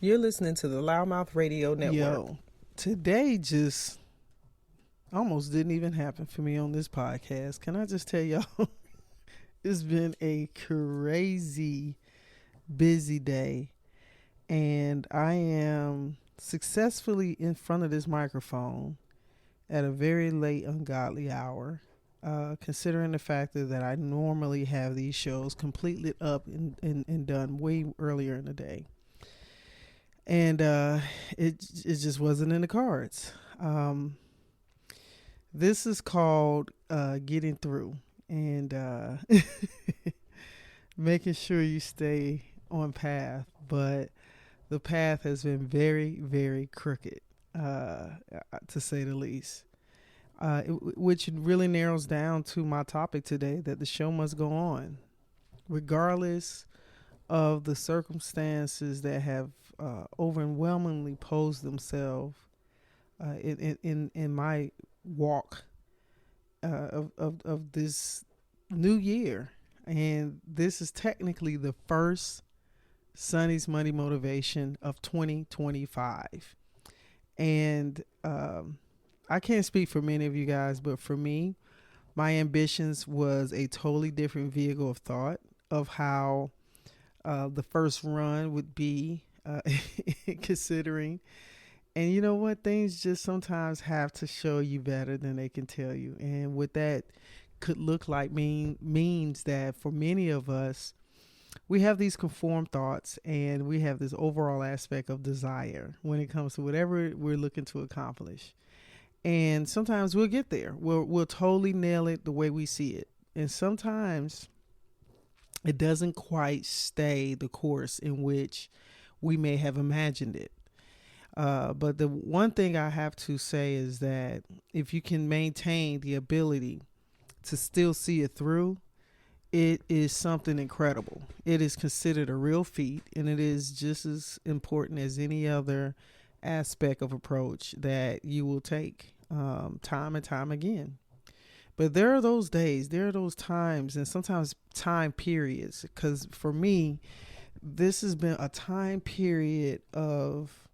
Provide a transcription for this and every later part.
You're listening to the LouddMouth Radio Network. Yo, today just almost didn't even happen for me on this podcast. Can I just tell y'all, it's been a crazy busy day, and I am successfully in front of this microphone at a very late, ungodly hour, considering the fact that I normally have these shows completely up and done way earlier in the day. And it just wasn't in the cards. This is called getting through and making sure you stay on path. But the path has been very, very crooked, to say the least. Which really narrows down to my topic today, that the show must go on, regardless of the circumstances that have overwhelmingly posed themselves in my walk of this new year. And this is technically the first Sonny's Money Motivation of 2025. And I can't speak for many of you guys, but for me, my ambitions was a totally different vehicle of thought of how the first run would be, considering. And you know what? Things just sometimes have to show you better than they can tell you. And what that could look like means that for many of us, we have these conformed thoughts and we have this overall aspect of desire when it comes to whatever we're looking to accomplish. And sometimes we'll get there. We'll totally nail it the way we see it. And sometimes it doesn't quite stay the course in which we may have imagined it. But the one thing I have to say is that if you can maintain the ability to still see it through, it is something incredible. It is considered a real feat, and it is just as important as any other aspect of approach that you will take time and time again. But there are those days, there are those times, and sometimes time periods, because for me, this has been a time period of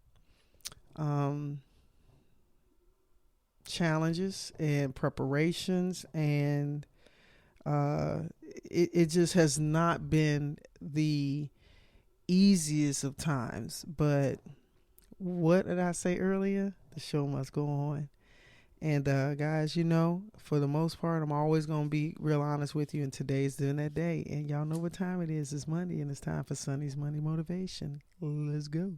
challenges and preparations, and it just has not been the easiest of times. But what did I say earlier? The show must go on. And guys, you know, for the most part, I'm always going to be real honest with you, and today's doing that day. And y'all know what time it is. It's Monday, and it's time for Sonny's Money Motivation. Let's go.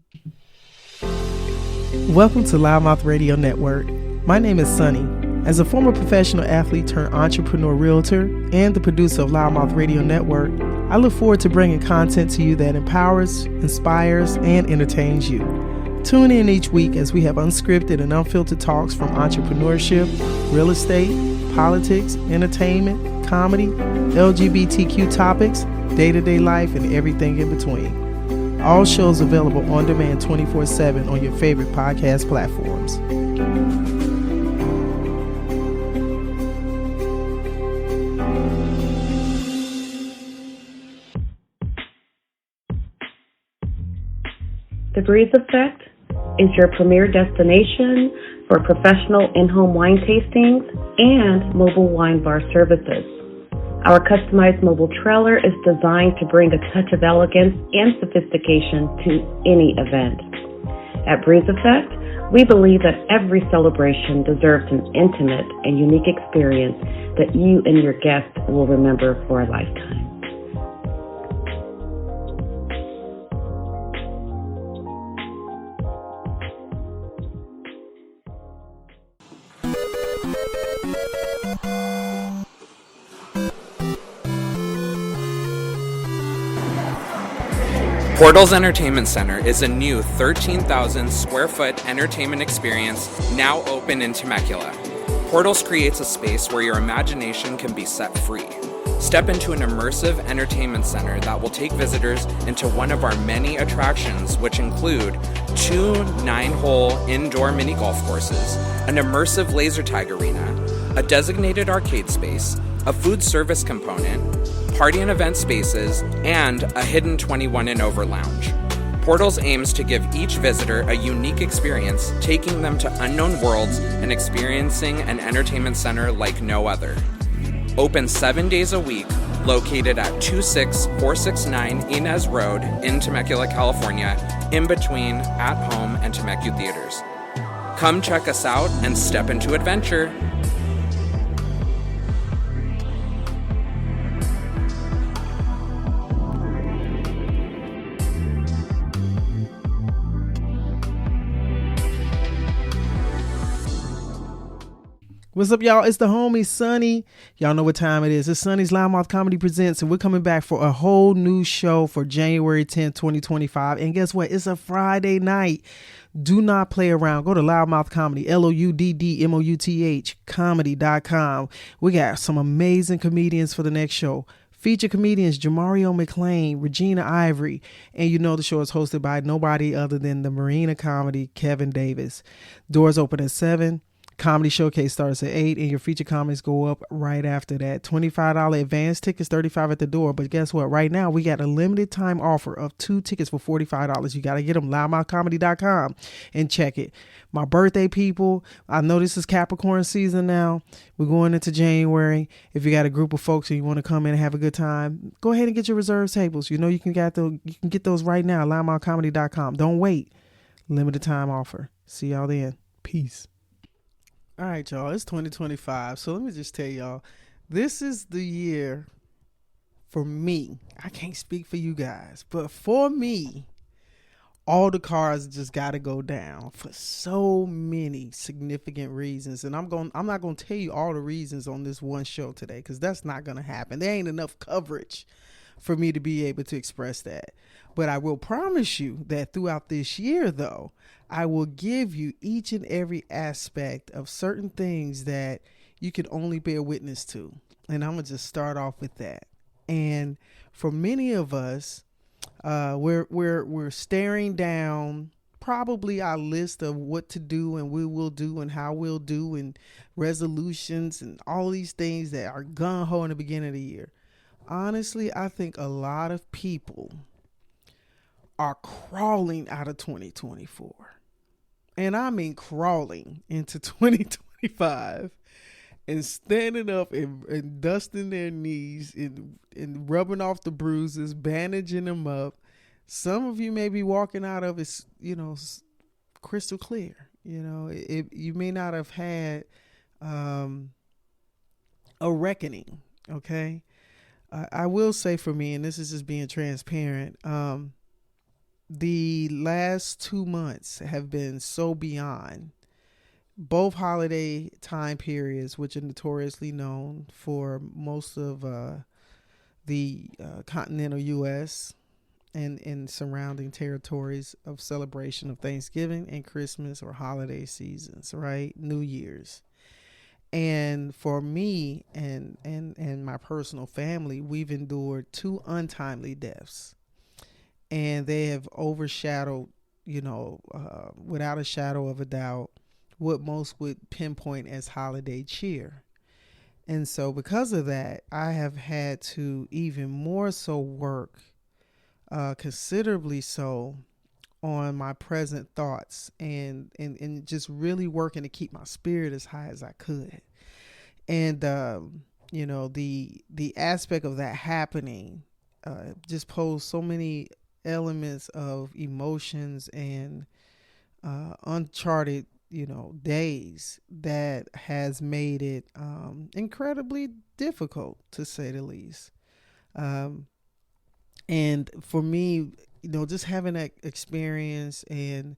Welcome to LouddMouth Radio Network. My name is Sonny. As a former professional athlete turned entrepreneur realtor and the producer of LouddMouth Radio Network, I look forward to bringing content to you that empowers, inspires, and entertains you. Tune in each week as we have unscripted and unfiltered talks from entrepreneurship, real estate, politics, entertainment, comedy, LGBTQ topics, day-to-day life, and everything in between. All shows available on demand 24/7 on your favorite podcast platforms. The Breeze Effect is your premier destination for professional in-home wine tastings and mobile wine bar services. Our customized mobile trailer is designed to bring a touch of elegance and sophistication to any event. At Breeze Effect, we believe that every celebration deserves an intimate and unique experience that you and your guests will remember for a lifetime. Portals Entertainment Center is a new 13,000 square foot entertainment experience now open in Temecula. Portals creates a space where your imagination can be set free. Step into an immersive entertainment center that will take visitors into one of our many attractions, which include 2 9-hole indoor mini golf courses, an immersive laser tag arena, a designated arcade space, a food service component, party and event spaces, and a hidden 21 and over lounge. Portals aims to give each visitor a unique experience, taking them to unknown worlds and experiencing an entertainment center like no other. Open 7 days a week, located at 26469 Inez Road in Temecula, California, in between At Home and Temecula Theaters. Come check us out and step into adventure. What's up, y'all? It's the homie Sonny. Y'all know what time it is. It's Sonny's LouddMouth Comedy Presents, and we're coming back for a whole new show for January 10th, 2025. And guess what? It's a Friday night. Do not play around. Go to LouddMouth Comedy, LouddMouth comedy.com. We got some amazing comedians for the next show. Feature comedians Jamario McLean, Regina Ivory, and you know the show is hosted by nobody other than the Marina Comedy, Kevin Davis. Doors open at 7. Comedy showcase starts at 8, and your feature comedies go up right after that. $25 advance tickets, $35 at the door. But guess what? Right now, we got a limited time offer of 2 tickets for $45. You got to get them, LouddMouthComedy.com, and check it. My birthday people, I know this is Capricorn season now. We're going into January. If you got a group of folks and you want to come in and have a good time, go ahead and get your reserved tables. You know you can get those right now, LouddMouthComedy.com. Don't wait. Limited time offer. See y'all then. Peace. All right, y'all, it's 2025. So let me just tell y'all, this is the year for me. I can't speak for you guys, but for me, all the cars just got to go down for so many significant reasons. And I'm not going to tell you all the reasons on this one show today, because that's not going to happen. There ain't enough coverage for me to be able to express that. But I will promise you that throughout this year, though, I will give you each and every aspect of certain things that you can only bear witness to. And I'm going to just start off with that. And for many of us, we're staring down probably our list of what to do and we will do and how we'll do and resolutions and all these things that are gung-ho in the beginning of the year. Honestly, I think a lot of people are crawling out of 2024. And I mean crawling into 2025 and standing up and dusting their knees and rubbing off the bruises, bandaging them up. Some of you may be walking out of it, crystal clear. You may not have had a reckoning, okay? I will say for me, and this is just being transparent, the last 2 months have been so beyond both holiday time periods, which are notoriously known for most of the continental U.S. and surrounding territories of celebration of Thanksgiving and Christmas or holiday seasons, right? New Year's. And for me and my personal family, we've endured 2 untimely deaths. And they have overshadowed, without a shadow of a doubt, what most would pinpoint as holiday cheer. And so because of that, I have had to even more so work, considerably so, on my present thoughts and just really working to keep my spirit as high as I could. And, the aspect of that happening just posed so many elements of emotions and uncharted, days that has made it incredibly difficult, to say the least. And for me, just having that experience and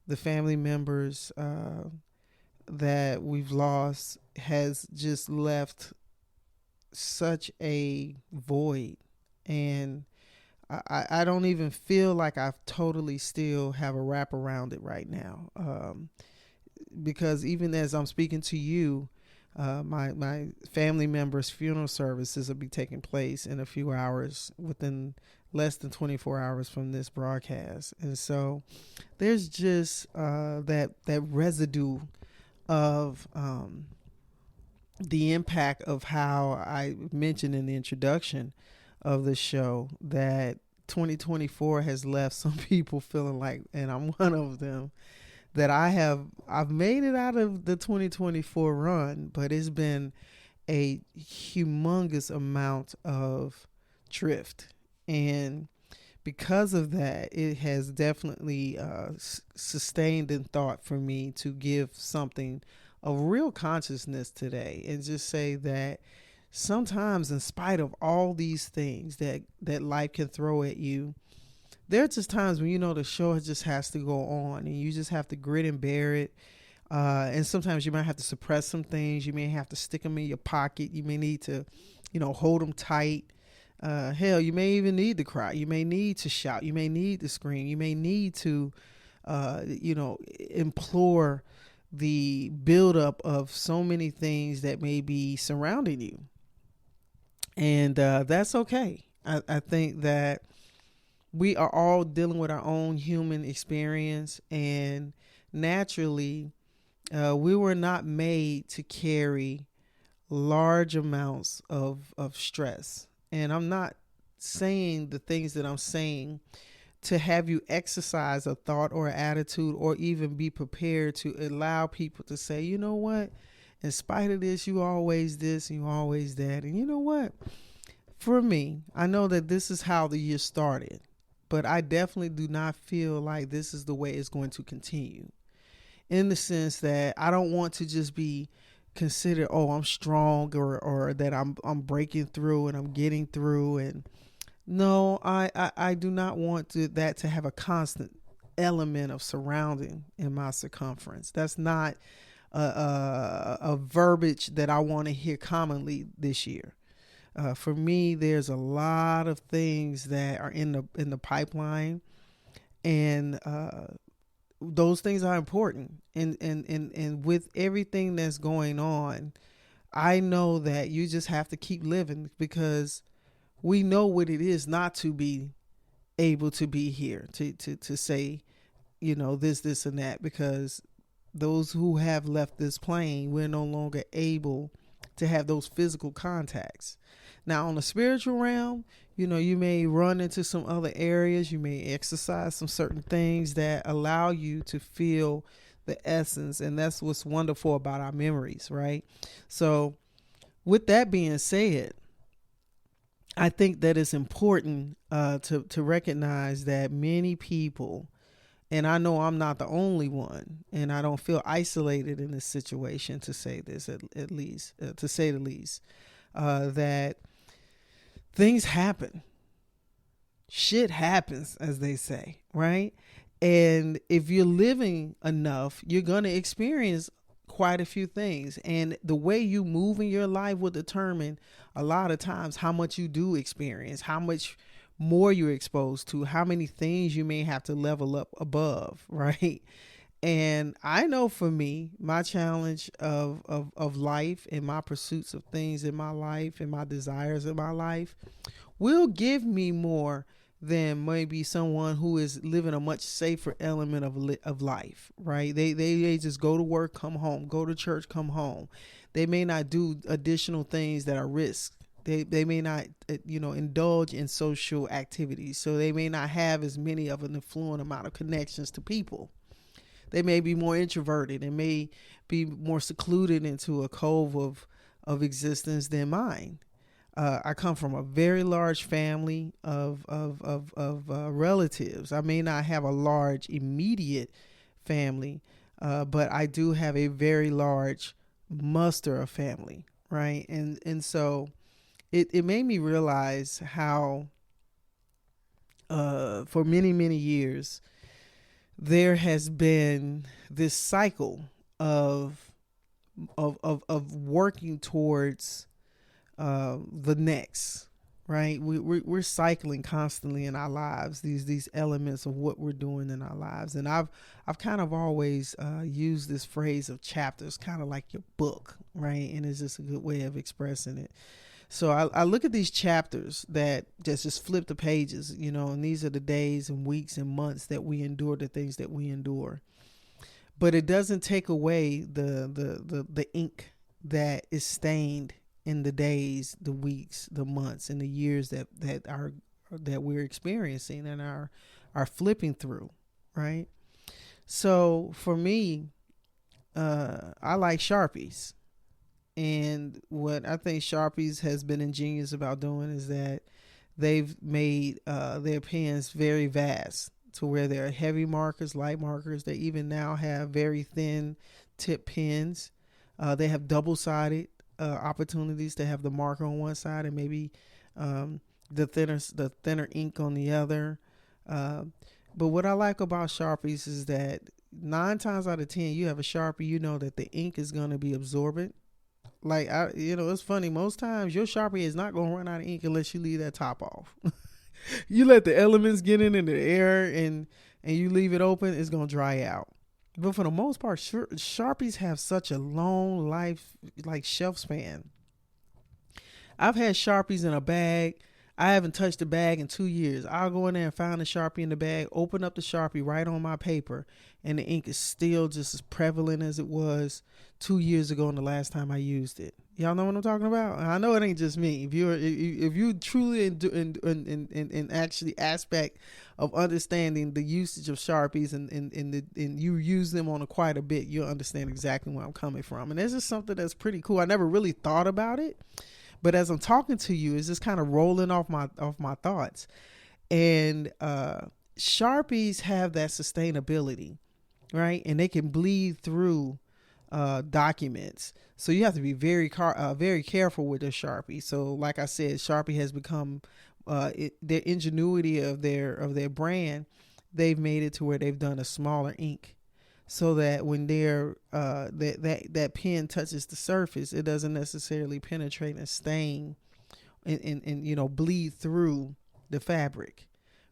the family members that we've lost has just left such a void. And I don't even feel like I totally still have a wrap around it right now. Because even as I'm speaking to you, my family member's funeral services will be taking place in a few hours, within less than 24 hours from this broadcast. And so there's just that residue of the impact of how I mentioned in the introduction of the show, that 2024 has left some people feeling like, and I'm one of them, that I've made it out of the 2024 run, but it's been a humongous amount of drift. And because of that, it has definitely sustained in thought for me to give something of real consciousness today and just say that sometimes, in spite of all these things that life can throw at you, there are just times when the show just has to go on and you just have to grit and bear it. And sometimes you might have to suppress some things. You may have to stick them in your pocket. You may need to, hold them tight. Hell, you may even need to cry. You may need to shout. You may need to scream. You may need to, implore the buildup of so many things that may be surrounding you. And that's okay. I think that we are all dealing with our own human experience, and naturally, we were not made to carry large amounts of stress. And I'm not saying the things that I'm saying to have you exercise a thought or attitude or even be prepared to allow people to say, you know what, in spite of this, you always this and you always that. And you know what, for me, I know that this is how the year started, but I definitely do not feel like this is the way it's going to continue, in the sense that I don't want to just be considered, oh, I'm strong, or that I'm breaking through and I'm getting through. And no, I do not want that to have a constant element of surrounding in my circumference. That's not a verbiage that I want to hear commonly this year. For me, there's a lot of things that are in the pipeline, and those things are important. And with everything that's going on, I know that you just have to keep living, because we know what it is not to be able to be here to say, this and that, because those who have left this plane, we're no longer able to have those physical contacts. Now, on the spiritual realm, you may run into some other areas. You may exercise some certain things that allow you to feel the essence. And that's what's wonderful about our memories, right? So with that being said, I think that it's important to recognize that many people, and I know I'm not the only one, and I don't feel isolated in this situation, to say this at least, to say the least, that things happen. Shit happens, as they say, right? And if you're living enough, you're going to experience quite a few things. And the way you move in your life will determine a lot of times how much you do experience, how much more you're exposed to, how many things you may have to level up above, right? And I know for me, my challenge of life and my pursuits of things in my life and my desires in my life will give me more than maybe someone who is living a much safer element of life, right? They just go to work, come home, go to church, come home. They may not do additional things that are risks. They may not, indulge in social activities. So they may not have as many of an affluent amount of connections to people. They may be more introverted and may be more secluded into a cove of existence than mine. I come from a very large family of relatives. I may not have a large immediate family, but I do have a very large muster of family, right? And so it made me realize how for many, many years, there has been this cycle of working towards the next, right? We're cycling constantly in our lives, these elements of what we're doing in our lives. And I've kind of always used this phrase of chapters, kind of like your book, right? And it's just a good way of expressing it. So I look at these chapters that just flip the pages, and these are the days and weeks and months that we endure the things that we endure. But it doesn't take away the ink that is stained in the days, the weeks, the months, and the years that are that we're experiencing and are flipping through, right? So for me, I like Sharpies. And what I think Sharpies has been ingenious about doing is that they've made their pens very vast to where there are heavy markers, light markers. They even now have very thin tip pens. They have double-sided opportunities to have the marker on one side and maybe the thinner ink on the other. But what I like about Sharpies is that 9 times out of 10, you have a Sharpie, you know that the ink is going to be absorbent. Like, it's funny. Most times your Sharpie is not going to run out of ink unless you leave that top off. You let the elements get in the air and you leave it open, it's going to dry out. But for the most part, Sharpies have such a long life, like shelf span. I've had Sharpies in a bag. I haven't touched the bag in 2 years. I'll go in there and find a Sharpie in the bag, open up the Sharpie, write on my paper, and the ink is still just as prevalent as it was 2 years ago and the last time I used it. Y'all know what I'm talking about? I know it ain't just me. If you truly in actually aspect of understanding the usage of Sharpies and you use them on quite a bit, you'll understand exactly where I'm coming from. And this is something that's pretty cool. I never really thought about it, but as I'm talking to you, it's just kind of rolling off my thoughts. And Sharpies have that sustainability, right? And they can bleed through documents. So you have to be very careful with the Sharpie. So like I said, Sharpie has become their ingenuity of their brand. They've made it to where they've done a smaller ink, so that when that pen touches the surface, it doesn't necessarily penetrate and stain and bleed through the fabric,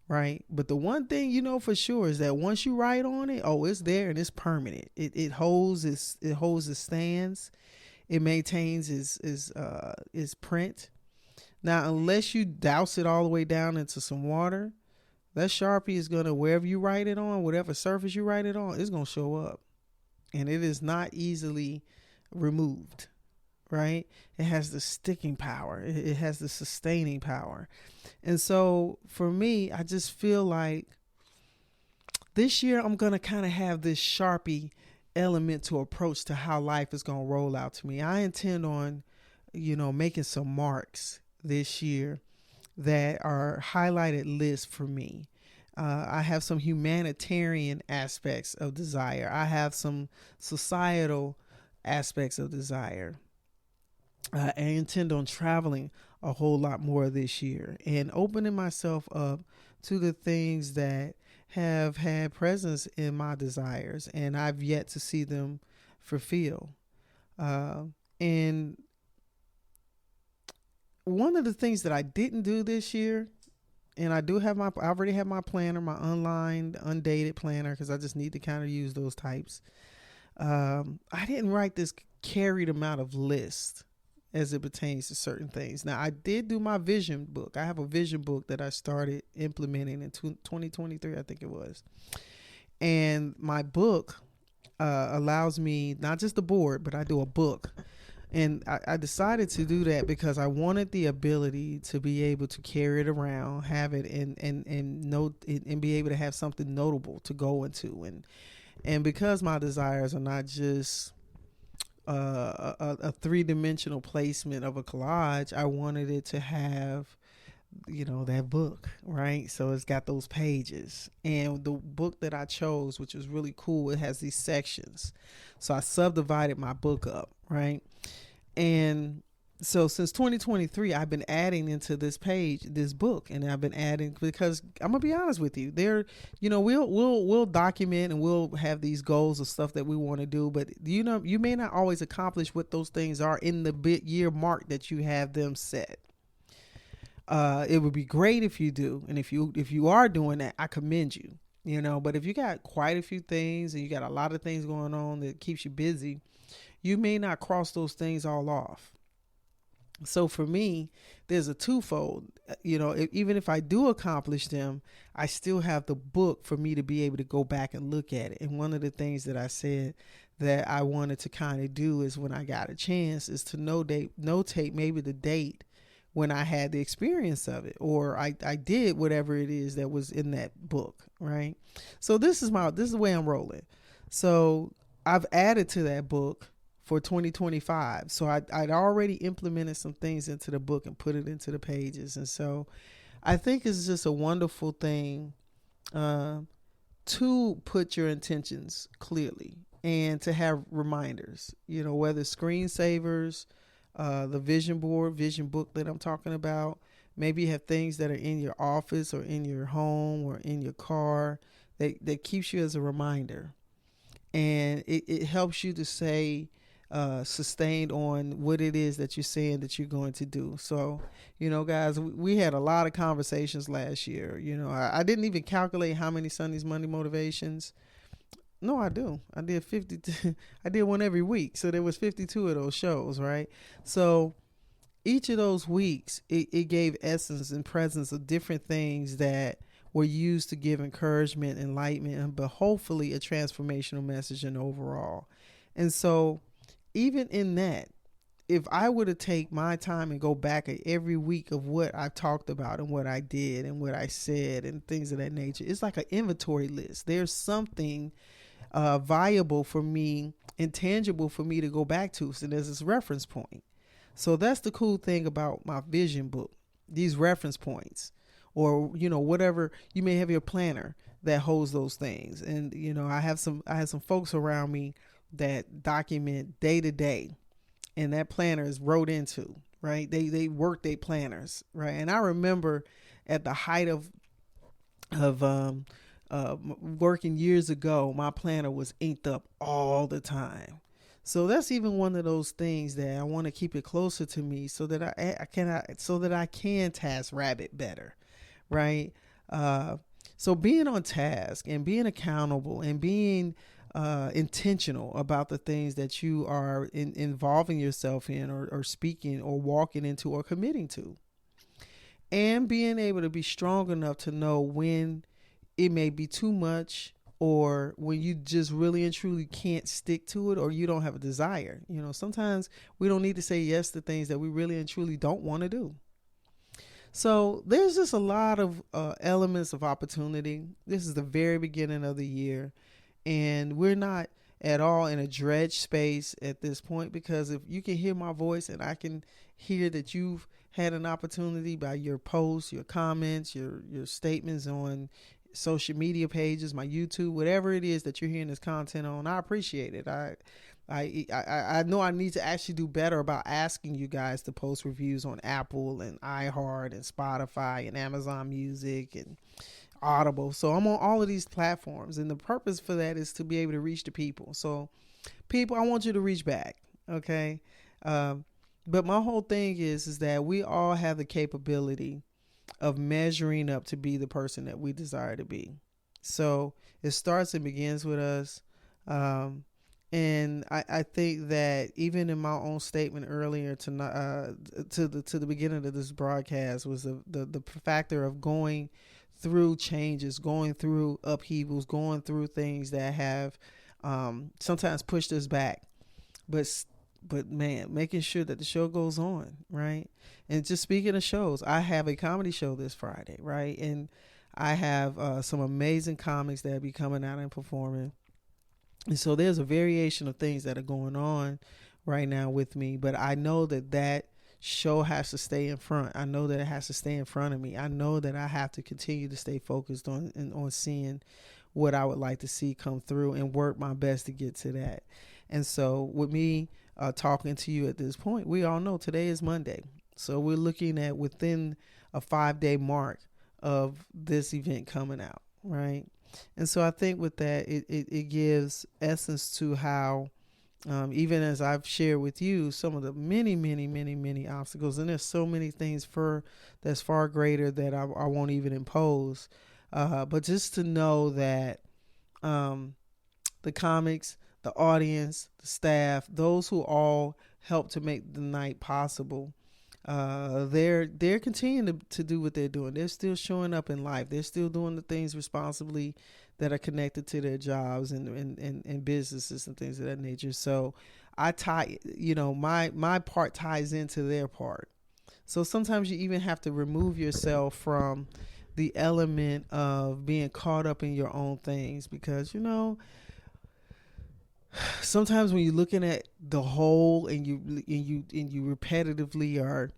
right? But the one thing you know for sure is that once you write on it, it's there and it's permanent. It holds its stands. It maintains its print. Now, unless you douse it all the way down into some water, that Sharpie is going to, wherever you write it on, whatever surface you write it on, it's going to show up. And it is not easily removed, right? It has the sticking power. It has the sustaining power. And so for me, I just feel like this year I'm going to kind of have this Sharpie element to approach to how life is going to roll out to me. I intend on, making some marks this year that are highlighted lists for me. I have some humanitarian aspects of desire. I have some societal aspects of desire. I intend on traveling a whole lot more this year and opening myself up to the things that have had presence in my desires, and I've yet to see them fulfill. And one of the things that I didn't do this year, and I already have my planner, my online, undated planner, because I just need to kind of use those types. I didn't write this carried amount of lists as it pertains to certain things. Now, I did do my vision book. I have a vision book that I started implementing in 2023, I think it was. And my book allows me, not just the board, but I do a book. And I decided to do that because I wanted the ability to be able to carry it around, have it and note and be able to have something notable to go into. And because my desires are not just a three-dimensional placement of a collage, I wanted it to have, that book, right? So it's got those pages. And the book that I chose, which was really cool, it has these sections. So I subdivided my book up, right? And so since 2023, I've been adding into this book, and I've been adding because I'm gonna be honest with you. We'll document and we'll have these goals of stuff that we want to do, but you may not always accomplish what those things are in the year mark that you have them set. It would be great if you do, and if you are doing that, I commend you. But if you got quite a few things and you got a lot of things going on that keeps you busy, you may not cross those things all off. So for me, there's a twofold. Even if I do accomplish them, I still have the book for me to be able to go back and look at it. And one of the things that I said that I wanted to kind of do is when I got a chance is to notate maybe the date when I had the experience of it, or I did whatever it is that was in that book, right? So this is the way I'm rolling. So I've added to that book for 2025. So I'd already implemented some things into the book and put it into the pages. And so I think it's just a wonderful thing to put your intentions clearly and to have reminders, whether screensavers, the vision board, vision book that I'm talking about. Maybe you have things that are in your office or in your home or in your car that keeps you as a reminder. And it helps you to stay sustained on what it is that you're saying that you're going to do. So, guys, we had a lot of conversations last year. I didn't even calculate how many Sundays Monday motivations. No, I do. I did 50. I did one every week. So there was 52 of those shows, right? So each of those weeks, it gave essence and presence of different things that were used to give encouragement, enlightenment, but hopefully a transformational message and overall. And so even in that, if I were to take my time and go back at every week of what I talked about and what I did and what I said and things of that nature, it's like an inventory list. There's something viable for me, intangible for me to go back to. So there's this reference point. So that's the cool thing about my vision book, these reference points, or, whatever. You may have your planner that holds those things. And, I have some folks around me that document day to day, and that planner is wrote into, right? They work their planners, right? And I remember at the height of working years ago, my planner was inked up all the time. So that's even one of those things that I want to keep it closer to me so that I can task rabbit better, right? So being on task and being accountable and being intentional about the things that you are involving yourself in or speaking or walking into or committing to, and being able to be strong enough to know when it may be too much, or when you just really and truly can't stick to it, or you don't have a desire. Sometimes we don't need to say yes to things that we really and truly don't want to do. So there's just a lot of elements of opportunity. This is the very beginning of the year, and we're not at all in a dredge space at this point, because if you can hear my voice and I can hear that you've had an opportunity by your posts, your comments, your statements on social media pages, my YouTube, whatever it is that you're hearing this content on, I appreciate it. I know I need to actually do better about asking you guys to post reviews on Apple and iHeart and Spotify and Amazon Music and Audible. So I'm on all of these platforms, and the purpose for that is to be able to reach the people. So people, I want you to reach back. Okay. But my whole thing is that we all have the capability of measuring up to be the person that we desire to be. So it starts and begins with us. And I think that even in my own statement earlier to the beginning of this broadcast was the factor of going through changes, going through upheavals, going through things that have sometimes pushed us back, but man, making sure that the show goes on, right? And just speaking of shows, I have a comedy show this Friday, right? And I have some amazing comics that will be coming out and performing. And so there's a variation of things that are going on right now with me, but I know that show has to stay in front. I know that it has to stay in front of me. I know that I have to continue to stay focused on seeing what I would like to see come through and work my best to get to that. And so with me talking to you at this point, we all know today is Monday. So we're looking at within a 5-day mark of this event coming out, right? And so I think with that, it gives essence to how, even as I've shared with you, some of the many, many, many, many obstacles, and there's so many things that's far greater that I won't even impose. But just to know that the comics, the audience, the staff, those who all help to make the night possible, they're continuing to do what they're doing. They're still showing up in life. They're still doing the things responsibly that are connected to their jobs and businesses and things of that nature. So I tie, my part ties into their part. So sometimes you even have to remove yourself from the element of being caught up in your own things, because, you know, sometimes when you're looking at the whole and you repetitively are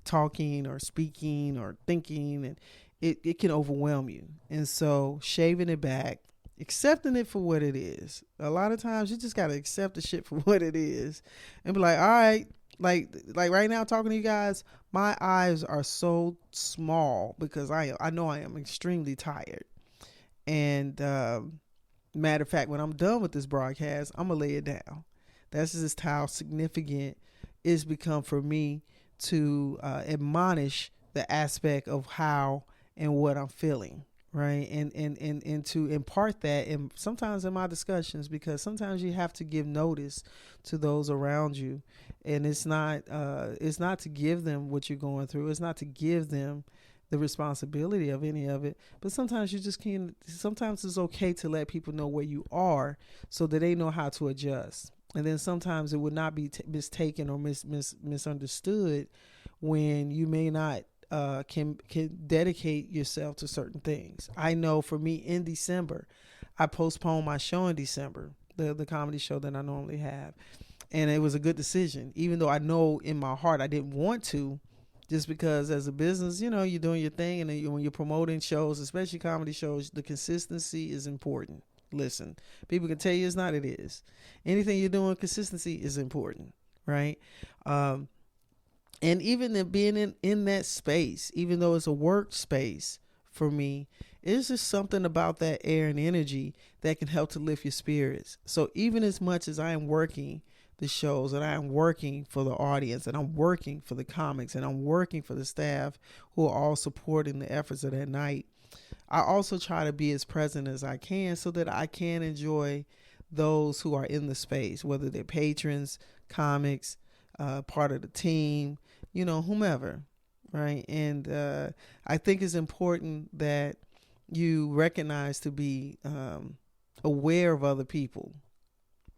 talking or speaking or thinking, and it can overwhelm you. And so shaving it back, accepting it for what it is. A lot of times you just got to accept the shit for what it is and be like, all right, like right now talking to you guys, my eyes are so small because I know I am extremely tired. And matter of fact, when I'm done with this broadcast, I'm going to lay it down. That's just how significant it's become for me to admonish the aspect of how and what I'm feeling, right? And to impart that, and sometimes in my discussions, because sometimes you have to give notice to those around you, and it's not to give them what you're going through. It's not to give them the responsibility of any of it, but sometimes you just can't. Sometimes it's okay to let people know where you are so that they know how to adjust. And then sometimes it would not be mistaken or misunderstood when you may not can dedicate yourself to certain things. I know for me, in December, I postponed my show in December, the comedy show that I normally have, and it was a good decision, even though I know in my heart I didn't want to. Just because as a business, you know, you're doing your thing, and then when you're promoting shows, especially comedy shows, the consistency is important. Listen, people can tell you it's not, it is. Anything you're doing, consistency is important, right? And even in being in that space, even though it's a work space for me, it's just something about that air and energy that can help to lift your spirits. So even as much as I am working the shows, and I am working for the audience, and I'm working for the comics, and I'm working for the staff who are all supporting the efforts of that night, I also try to be as present as I can so that I can enjoy those who are in the space, whether they're patrons, comics, part of the team, you know, whomever, right? And I think it's important that you recognize to be aware of other people.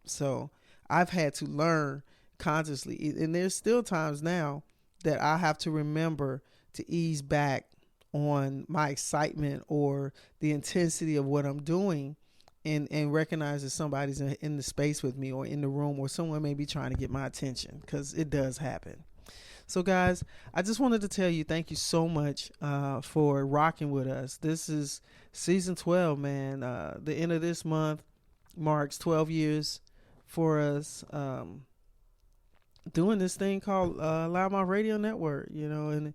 So I've had to learn consciously, and there's still times now that I have to remember to ease back on my excitement or the intensity of what I'm doing, and recognize that somebody's in the space with me or in the room, or someone may be trying to get my attention, because it does happen. So guys, I just wanted to tell you thank you so much for rocking with us. This is season 12, man. The end of this month marks 12 years for us doing this thing called LouddMouth Radio Network, you know. And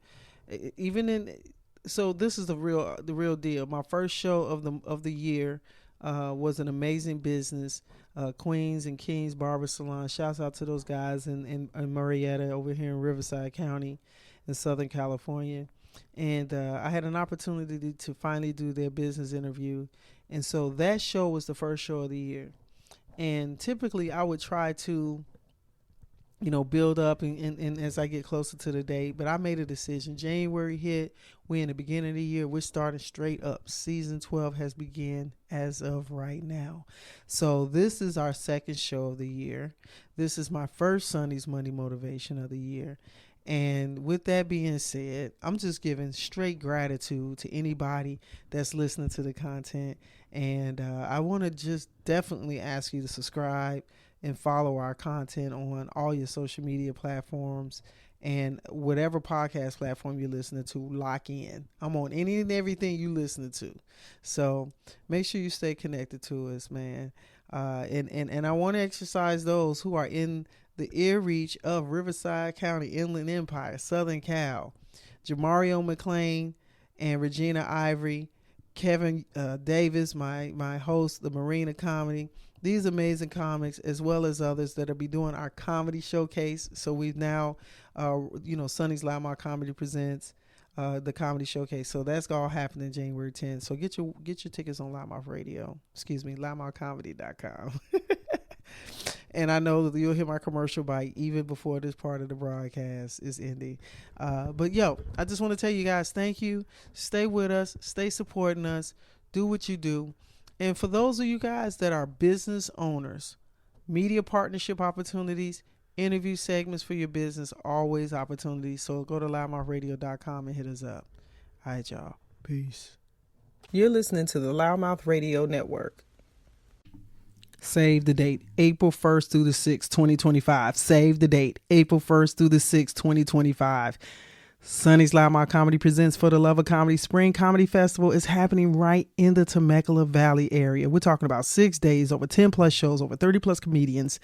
even in, so this is the real deal. My first show of the year was an amazing business, Queens and Kings Barber Salon. Shouts out to those guys in Marietta over here in Riverside County in Southern California. And I had an opportunity to finally do their business interview. And so that show was the first show of the year. And typically I would try to, you know, build up and as I get closer to the date. But I made a decision. January hit. We're in the beginning of the year. We're starting straight up. Season 12 has begun as of right now. So this is our second show of the year. This is my first Sonny's Money Motivation of the year. And with that being said, I'm just giving straight gratitude to anybody that's listening to the content. And I want to just definitely ask you to subscribe and follow our content on all your social media platforms, and whatever podcast platform you're listening to, lock in. I'm on any and everything you listening to. So make sure you stay connected to us, man. And I want to exercise those who are in the ear reach of Riverside County, Inland Empire, Southern Cal, Jamario McLean and Regina Ivory, Kevin Davis, my host, the Marina Comedy. These amazing comics, as well as others that will be doing our comedy showcase. So we've now, Sonny's LouddMouth Comedy Presents the comedy showcase. So that's all happening January 10th. So get your tickets on LouddMouth Radio. LouddMouthComedy.com. And I know that you'll hear my commercial bite even before this part of the broadcast is ending. But I just want to tell you guys, thank you. Stay with us. Stay supporting us. Do what you do. And for those of you guys that are business owners, media partnership opportunities, interview segments for your business, always opportunities. So go to LouddMouthRadio.com and hit us up. All right, y'all. Peace. You're listening to the LouddMouth Radio Network. Save the date, April 1st through the 6th, 2025. Save the date, April 1st through the 6th, 2025. Sonny's LouddMouth Comedy presents For the Love of Comedy Spring Comedy Festival is happening right in the Temecula Valley area. We're talking about 6 days, over 10 plus shows, over 30 plus comedians.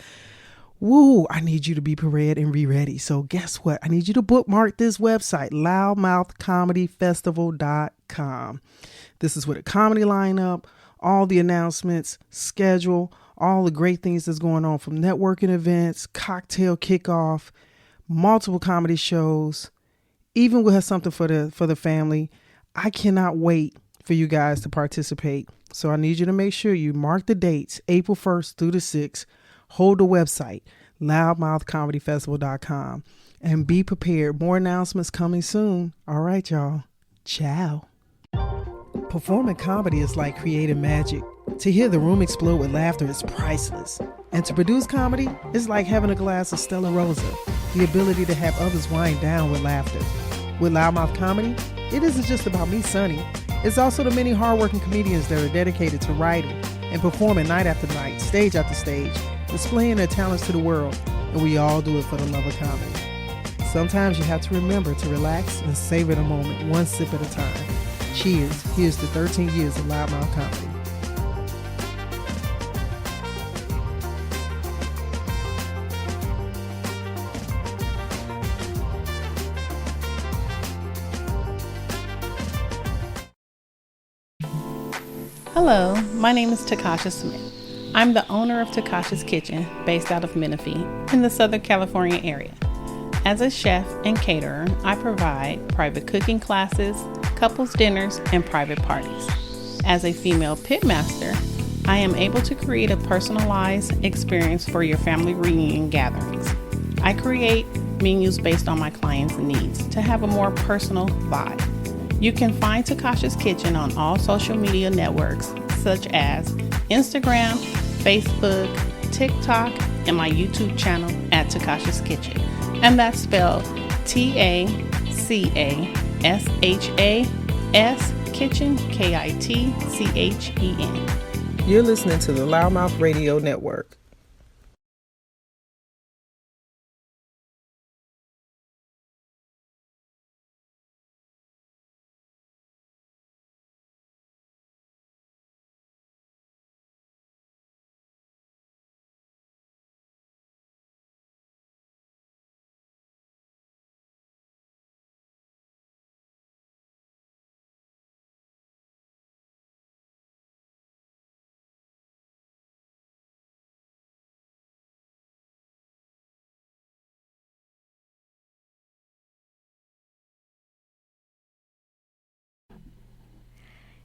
Woo, I need you to be prepared and be ready. So guess what? I need you to bookmark this website, LouddMouthComedyFestival.com. This is with a comedy lineup, all the announcements, schedule, all the great things that's going on from networking events, cocktail kickoff, multiple comedy shows. Even we'll have something for the family. I cannot wait for you guys to participate. So I need you to make sure you mark the dates, April 1st through the 6th. Hold the website, LouddMouthComedyFestival.com, and be prepared. More announcements coming soon. All right, y'all. Ciao. Performing comedy is like creating magic. To hear the room explode with laughter is priceless. And to produce comedy is like having a glass of Stella Rosa, the ability to have others wind down with laughter. With LouddMouth Comedy, it isn't just about me, Sonny. It's also the many hardworking comedians that are dedicated to writing and performing night after night, stage after stage, displaying their talents to the world, and we all do it for the love of comedy. Sometimes you have to remember to relax and savor the moment, one sip at a time. Cheers. Here's to 13 years of LouddMouth Comedy. Hello, my name is Takasha Smith. I'm the owner of Takasha's Kitchen, based out of Menifee, in the Southern California area. As a chef and caterer, I provide private cooking classes, couples dinners, and private parties. As a female pitmaster, I am able to create a personalized experience for your family reunion gatherings. I create menus based on my clients' needs to have a more personal vibe. You can find Takasha's Kitchen on all social media networks such as Instagram, Facebook, TikTok, and my YouTube channel at Takasha's Kitchen. And that's spelled TACASHAS Kitchen, KITCHEN. You're listening to the LouddMouth Radio Network.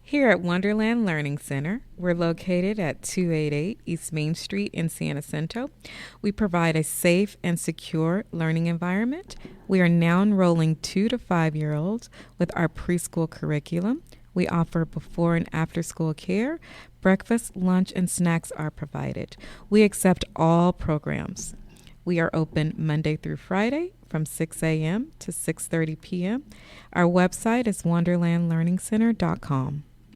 Here at Wonderland Learning Center, we're located at 288 East Main Street in San Jacinto. We provide a safe and secure learning environment. We are now enrolling 2 to 5-year-olds with our preschool curriculum. We offer before and after school care. Breakfast, lunch, and snacks are provided. We accept all programs. We are open Monday through Friday from 6 a.m. to 6:30 p.m. Our website is wonderlandlearningcenter.com.